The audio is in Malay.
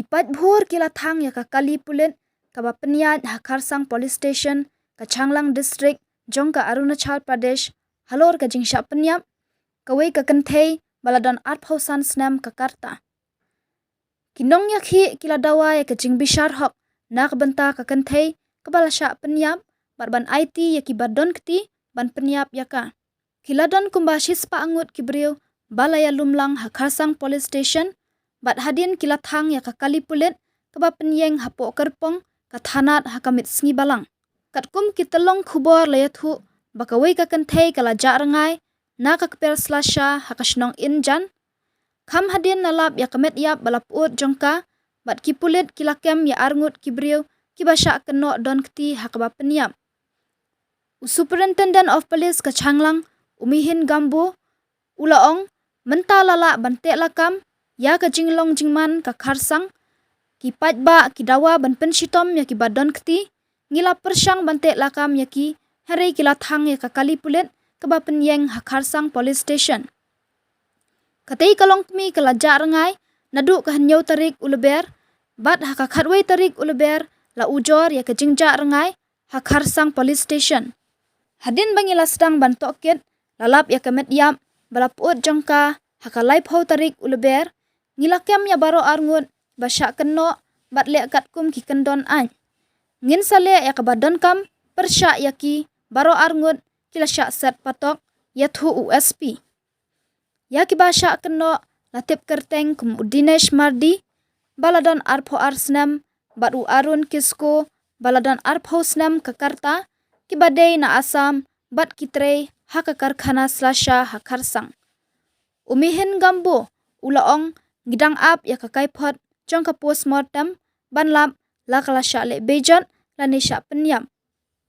Kipat bhur kila thang ya ka kali pulit ka ba peniat Hakarsang Police Station ka Changlang District jong ka Arunachal Pradesh halor ka jingsha penyap kawai ka kenthei baladon arphausan snam ka karta. Kinong ya khi kila dawa ya ka jingbishar hok nak benta ka kenthei ka balasha penyap barban IT ya ki badon kti ban penyap ya ka. Kila don kumbashis pa angut kibriu balaya lumlang Hakarsang Police Station bat hadin kila thang ya ka kali pulit ka ba penyeng hapo kerpong ka thanat hakamit sngi balang. Katkum kitelong khubor layathu bakawai ka kenthei kala jarangai na ka kper slasha hakashnong injan kham hadin nalap ya kamet yap balaput jongka bat kipulit kilakem ya arngut kibriu kibasha keno don kti hakaba penyap. Superintendent of Police ka Changlang Umihin Gambo ulaong mentalala bante lakam ya ka jinglong jingman ka Kharsang ki pajba ki dawa ban penshitom ya ki badon kti ngila persyang bante lakam ya ki hari kila thang ya ka kali pulit ka ba penyeng Hakarsang Police Station. Katei kalong kmi kala jarangai nadu ka hanyau tarik uleber bat haka khatwai tarik uleber la ujor ya ka jingja rangai Hakarsang Police Station. Hadin bangila sedang bantokit lalap ya kamet yap balaput jongka haka laip hau tarik uleber ngilakem ya baro arngut basya keno bat le katkum ki kendon an. Ngin sale ya kabadon kam persya ya ki baro arngut kila syak set patok yathu USP. Ya ki basya keno latip kerteng kum Dinesh Mardi baladon arpho arsnam bat u Arun Kisko baladon arpho snam ke Karta ki badai na Asam bat kitrei haka karkhana slasha Hakarsang. Umihin Gambo ulaong ngidang ap ya ka kaipot jong ka postmortem banlap la kala sya le bejot la nisha penyam.